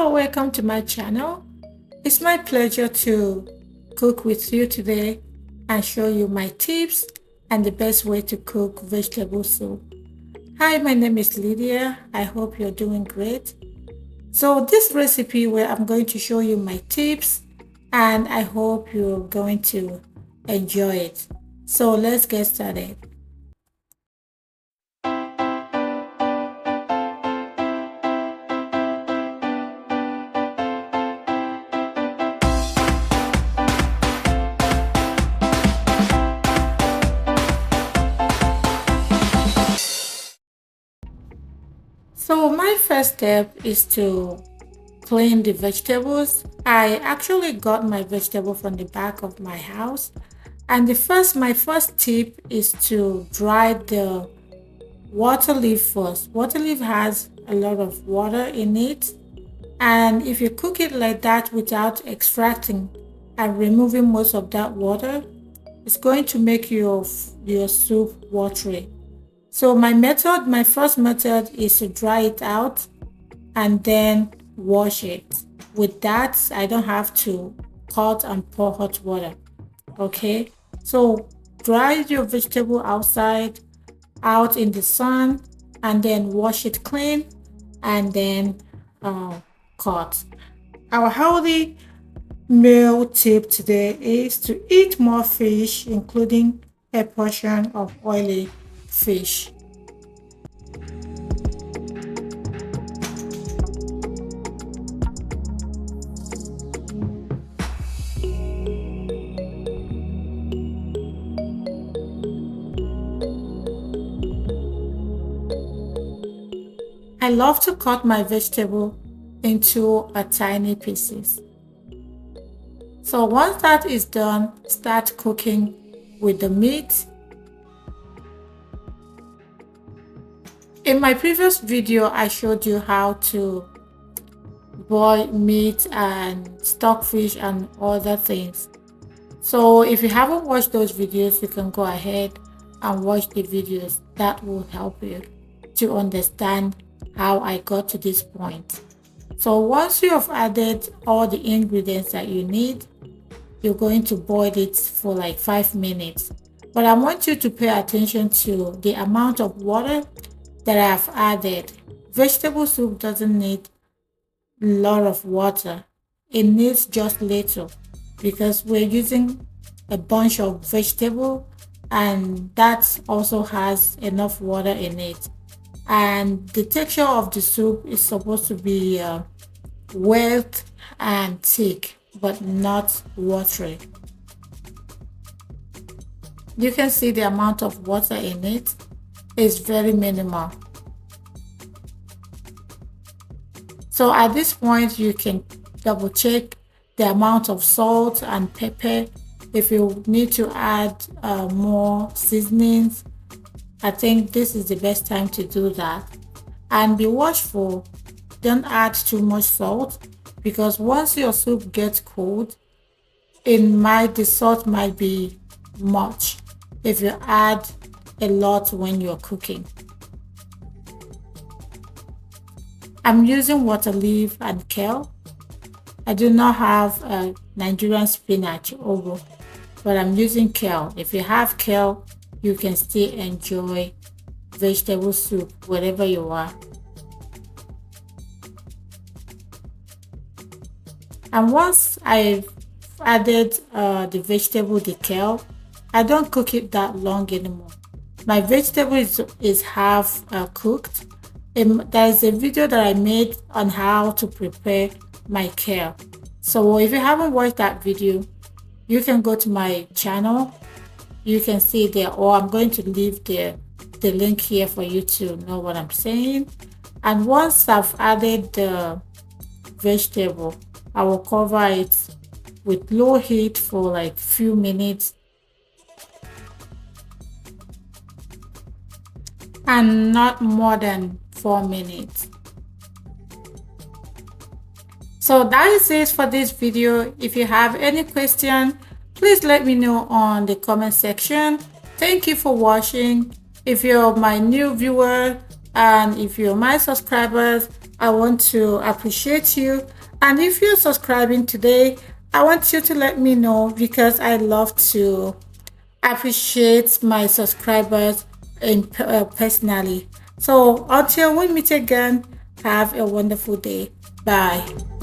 Hello, welcome to my channel. It's my pleasure to cook with you today and show you my tips and the best way to cook vegetable soup. Hi, my name is Lydia. I hope you're doing great. So this recipe where I'm going to show you my tips and I hope you're going to enjoy it. So let's get started. So my first step is to clean the vegetables. I actually got my vegetable from the back of my house. And my first tip is to dry the water leaf first. Water leaf has a lot of water in it. And if you cook it like that without extracting and removing most of that water, it's going to make your soup watery. So my first method is to dry it out and then wash it. With that, I don't have to cut and pour hot water. Okay, so dry your vegetable out in the sun, and then wash it clean, and then cut. Our healthy meal tip today is to eat more fish, including a portion of oily fish. I love to cut my vegetable into a tiny pieces. So once that is done, start cooking with the meat. In my previous video, I showed you how to boil meat and stockfish and other things. So if you haven't watched those videos, you can go ahead and watch the videos. That will help you to understand how I got to this point. So once you have added all the ingredients that you need, you're going to boil it for like 5 minutes. But I want you to pay attention to the amount of water that I've added. Vegetable soup doesn't need a lot of water. It needs just little because we're using a bunch of vegetable and that also has enough water in it. And the texture of the soup is supposed to be wet and thick, but not watery. You can see the amount of water in it is very minimal. So at this point, you can double check the amount of salt and pepper. If you need to add more seasonings, I think this is the best time to do that. And be watchful, don't add too much salt because once your soup gets cold, the salt might be much if you add a lot when you're cooking. I'm using water leaf and kale. I do not have Nigerian spinach over, but I'm using kale. If you have kale, you can still enjoy vegetable soup wherever you are. And once I've added the vegetable, the kale, I don't cook it that long anymore. My vegetable is half cooked. There is a video that I made on how to prepare my kale. So if you haven't watched that video, you can go to my channel. You can see there, or I'm going to leave the link here for you to know what I'm saying. And once I've added the vegetable, I will cover it with low heat for like few minutes and not more than 4 minutes. So that is it for this video. If you have any question, please let me know on the comment section. Thank you for watching. If you're my new viewer and if you're my subscribers, I want to appreciate you. And if you're subscribing today, I want you to let me know because I love to appreciate my subscribers personally. So until we meet again, have a wonderful day. Bye.